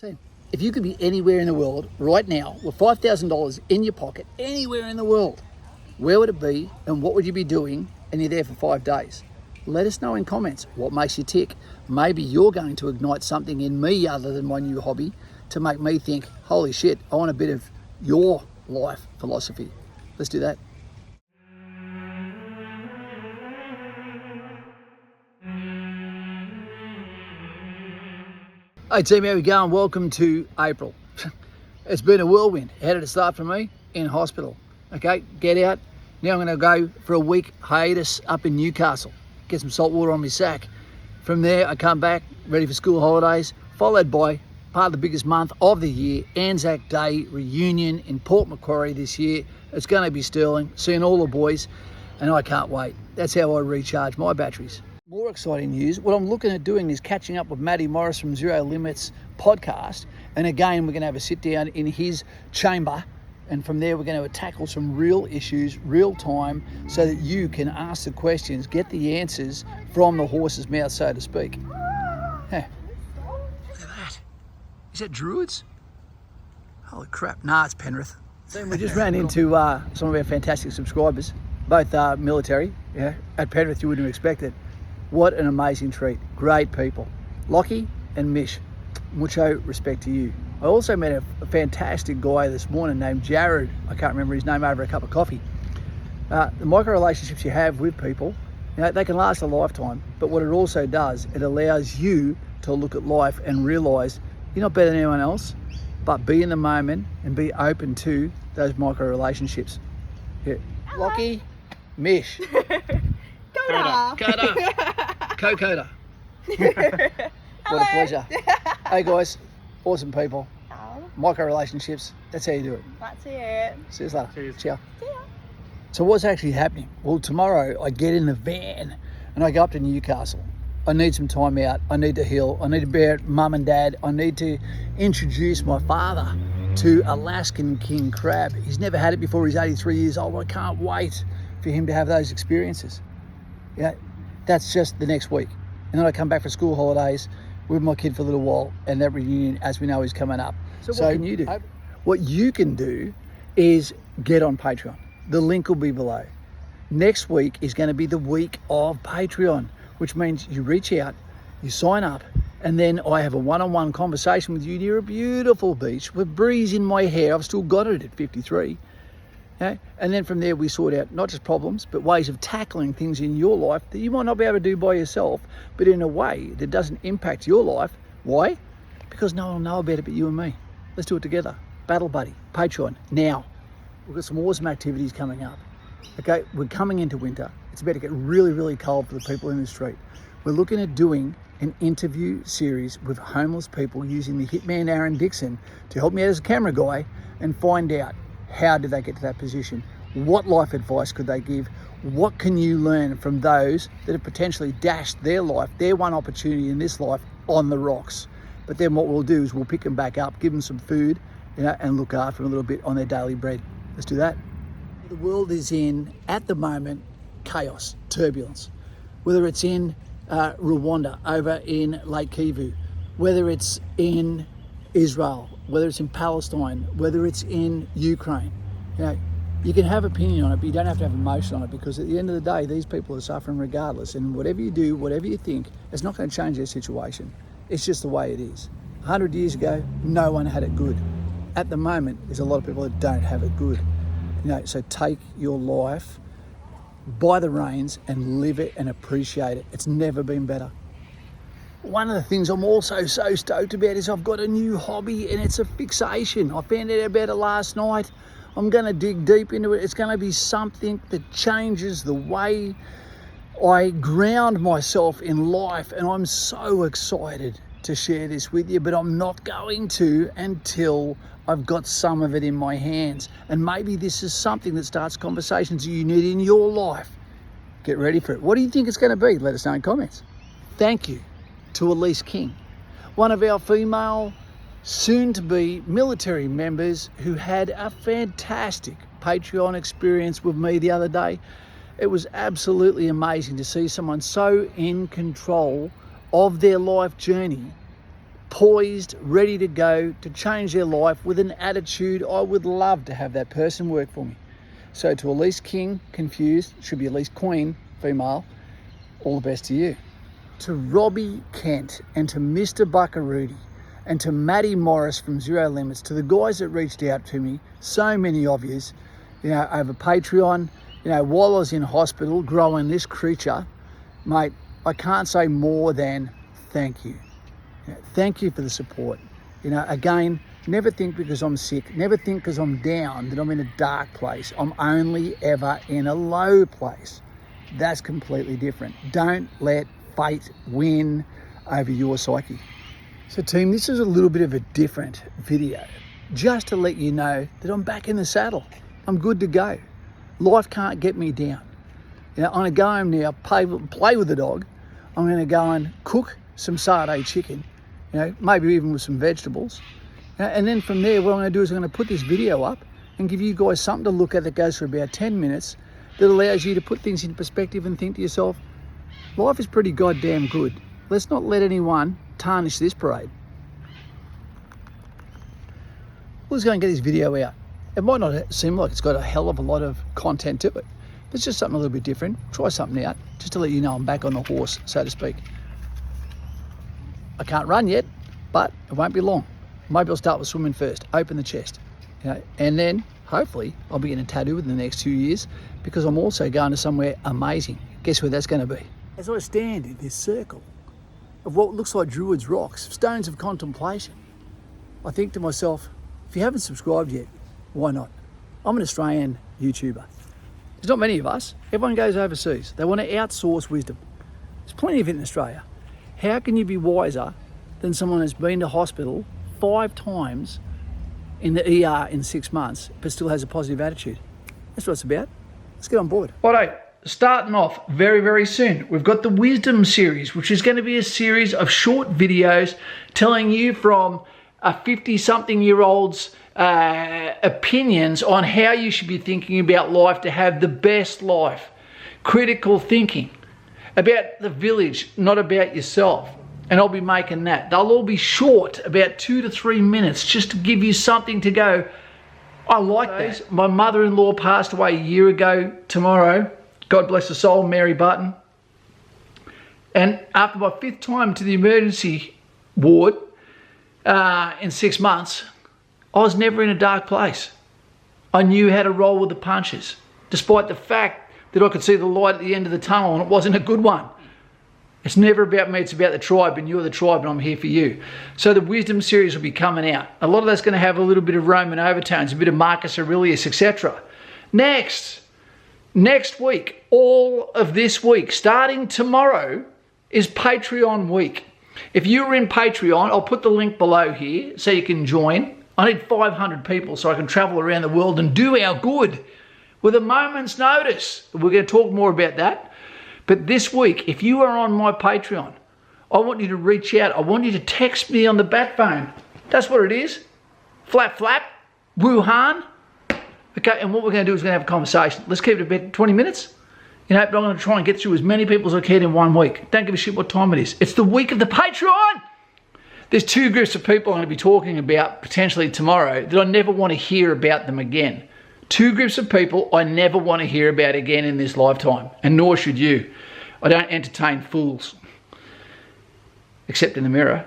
So, if you could be anywhere in the world right now with $5,000 in your pocket, anywhere in the world, where would it be and what would you be doing? And you're there for 5 days. Let us know in comments what makes you tick. Maybe you're going to ignite something in me other than my new hobby to make me think, holy shit, I want a bit of your life philosophy. Let's do that. Hey team, how we going? Welcome to April. It's been a whirlwind. How did it start for me? In hospital. Okay, get out. Now I'm going to go for a week hiatus up in Newcastle. Get some salt water on my sack. From there, I come back, ready for school holidays, followed by part of the biggest month of the year, Anzac Day reunion in Port Macquarie this year. It's going to be sterling, seeing all the boys, and I can't wait. That's how I recharge my batteries. More exciting news, what I'm looking at doing is catching up with Matty Morris from Zero Limits podcast. And again, we're going to have a sit down in his chamber. And from there, we're going to tackle some real issues, real time, so that you can ask the questions, get the answers from the horse's mouth, so to speak. Look at that. Is that Druids? Holy crap. Nah, it's Penrith. So we just ran into some of our fantastic subscribers, both military. Yeah, at Penrith, you wouldn't have expected. What an amazing treat. Great people. Lockie and Mish, mucho respect to you. I also met a fantastic guy this morning named Jared. I can't remember his name, over a cup of coffee. The micro relationships you have with people, you know, they can last a lifetime, but what it also does, it allows you to look at life and realise you're not better than anyone else, but be in the moment and be open to those micro relationships. Yeah. Lockie, Mish. Coda. What a pleasure. Hey guys, awesome people. Micro relationships, that's how you do it. That's it. See you later. Cheers. Ciao. See ya. So what's actually happening? Well, tomorrow I get in the van and I go up to Newcastle. I need some time out. I need to heal. I need to be at mum and dad. I need to introduce my father to Alaskan king crab. He's never had it before. He's 83 years old. I can't wait for him to have those experiences. Yeah, that's just the next week. And then I come back for school holidays with my kid for a little while, and that reunion, as we know, is coming up. So what can you do? What you can do is get on Patreon. The link will be below. Next week is going to be the week of Patreon, which means you reach out, you sign up, and then I have a one-on-one conversation with you near a beautiful beach with breeze in my hair. I've still got it at 53. Okay? And then from there we sort out not just problems, but ways of tackling things in your life that you might not be able to do by yourself, but in a way that doesn't impact your life. Why? Because no one will know about it but you and me. Let's do it together. Battle Buddy, Patreon, now. We've got some awesome activities coming up. Okay, we're coming into winter. It's about to get really, really cold for the people in the street. We're looking at doing an interview series with homeless people using the hitman Aaron Dixon to help me out as a camera guy and find out how did they get to that position? What life advice could they give? What can you learn from those that have potentially dashed their life, their one opportunity in this life, on the rocks? But then what we'll do is we'll pick them back up, give them some food, you know, and look after them a little bit on their daily bread. Let's do that. The world is in, at the moment, chaos, turbulence. Whether it's in Rwanda, over in Lake Kivu, whether it's in Israel, whether it's in Palestine, whether it's in Ukraine. You know, you can have opinion on it, but you don't have to have emotion on it, because at the end of the day, these people are suffering regardless. And whatever you do, whatever you think, it's not going to change their situation. It's just the way it is. 100 years ago, no one had it good. At the moment, there's a lot of people that don't have it good. You know, so take your life by the reins and live it and appreciate it. It's never been better. One of the things I'm also so stoked about is I've got a new hobby, and it's a fixation. I found out about it last night. I'm going to dig deep into it. It's going to be something that changes the way I ground myself in life, and I'm so excited to share this with you, but I'm not going to until I've got some of it in my hands. And maybe this is something that starts conversations you need in your life. Get ready for it. What do you think it's going to be? Let us know in comments. Thank you to Elise King, one of our female soon-to-be military members who had a fantastic Patreon experience with me the other day. It was absolutely amazing to see someone so in control of their life journey poised, ready to go, to change their life with an attitude. I would love to have that person work for me. So to Elise King, confused, should be Elise Queen, female, all the best to you. To Robbie Kent and to Mr. Buckarooty and to Matty Morris from Zero Limits, to the guys that reached out to me, so many of yous, over Patreon, while I was in hospital growing this creature, mate, I can't say more than thank you. Thank you for the support. Again, never think because I'm sick, never think because I'm down that I'm in a dark place. I'm only ever in a low place. That's completely different. Don't let fate win over your psyche. So team, this is a little bit of a different video, just to let you know that I'm back in the saddle. I'm good to go. Life can't get me down. I'm going to go home now, play with the dog. I'm going to go and cook some satay chicken, maybe even with some vegetables. And then from there, what I'm going to do is I'm going to put this video up and give you guys something to look at that goes for about 10 minutes that allows you to put things in perspective and think to yourself, life is pretty goddamn good. Let's not let anyone tarnish this parade. Let's go and get this video out. It might not seem like it's got a hell of a lot of content to it. It's just something a little bit different. Try something out, just to let you know I'm back on the horse, so to speak. I can't run yet, but it won't be long. Maybe I'll start with swimming first, open the chest, and then hopefully I'll be getting a tattoo within the next 2 years, because I'm also going to somewhere amazing. Guess where that's going to be? As I stand in this circle of what looks like Druid's rocks, stones of contemplation, I think to myself, if you haven't subscribed yet, why not? I'm an Australian YouTuber. There's not many of us. Everyone goes overseas. They want to outsource wisdom. There's plenty of it in Australia. How can you be wiser than someone that's been to hospital 5 times in the ER in 6 months, but still has a positive attitude? That's what it's about. Let's get on board. Righto, starting off very, very soon, we've got the Wisdom series, which is going to be a series of short videos telling you from a 50-something-year-old's opinions on how you should be thinking about life to have the best life. Critical thinking about the village, not about yourself. And I'll be making that. They'll all be short, about 2 to 3 minutes, just to give you something to go, I like that. My mother-in-law passed away a year ago tomorrow. God bless her soul, Mary Button. And after my 5th time to the emergency ward in 6 months, I was never in a dark place. I knew how to roll with the punches, despite the fact that I could see the light at the end of the tunnel and it wasn't a good one. It's never about me, it's about the tribe, and you're the tribe and I'm here for you. So the Wisdom series will be coming out. A lot of that's going to have a little bit of Roman overtones, a bit of Marcus Aurelius, etc. Next week, all of this week, starting tomorrow, is Patreon week. If you're in Patreon, I'll put the link below here so you can join. I need 500 people so I can travel around the world and do our good with a moment's notice. We're going to talk more about that. But this week, if you are on my Patreon, I want you to reach out. I want you to text me on the bat phone. That's what it is. Flap, flap, Wuhan. Okay, and what we're going to do is we're going to have a conversation. Let's keep it about 20 minutes. But I'm going to try and get through as many people as I can in 1 week. Don't give a shit what time it is. It's the week of the Patreon. There's 2 groups of people I'm going to be talking about potentially tomorrow that I never want to hear about them again. 2 groups of people I never want to hear about again in this lifetime, and nor should you. I don't entertain fools, except in the mirror,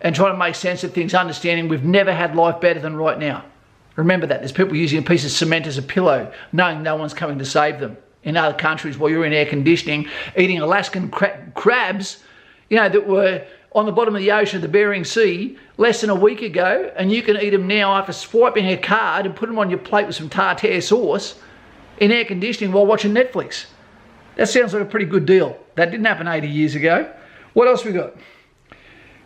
and try to make sense of things, understanding we've never had life better than right now. Remember that. There's people using a piece of cement as a pillow, knowing no one's coming to save them. In other countries, while you're in air conditioning, eating Alaskan crabs, that were on the bottom of the ocean of the Bering Sea less than a week ago, and you can eat them now after swiping a card and put them on your plate with some tartare sauce in air conditioning while watching Netflix. That sounds like a pretty good deal. That didn't happen 80 years ago. What else we got?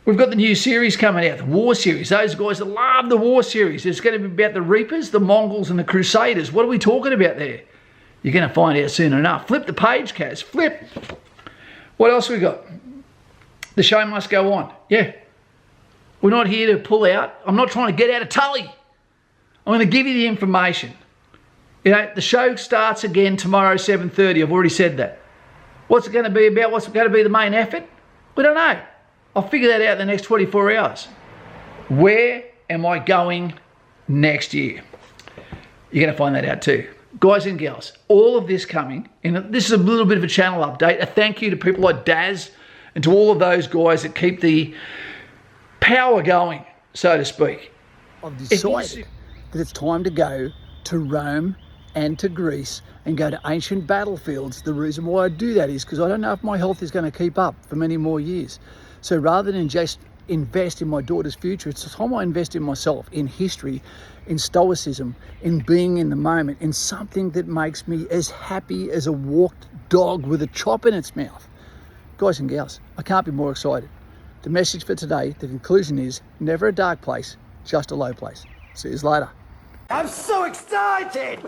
We've got the new series coming out, the War series. Those guys that love the War series. It's going to be about the Reapers, the Mongols, and the Crusaders. What are we talking about there? You're going to find out soon enough. Flip the page, Kaz. Flip. What else we got? The show must go on. Yeah. We're not here to pull out. I'm not trying to get out of Tully. I'm going to give you the information. The show starts again tomorrow, 7:30. I've already said that. What's it going to be about? What's going to be the main effort? We don't know. I'll figure that out in the next 24 hours. Where am I going next year? You're going to find that out too. Guys and girls, all of this coming, and this is a little bit of a channel update. A thank you to people like Daz and to all of those guys that keep the power going, so to speak. I've decided that it's time to go to Rome and to Greece and go to ancient battlefields. The reason why I do that is because I don't know if my health is going to keep up for many more years. So rather than just invest in my daughter's future, it's time I invest in myself, in history, in stoicism, in being in the moment, in something that makes me as happy as a walked dog with a chop in its mouth. Guys and gals, I can't be more excited. The message for today, the conclusion is never a dark place, just a low place. See you later. I'm so excited!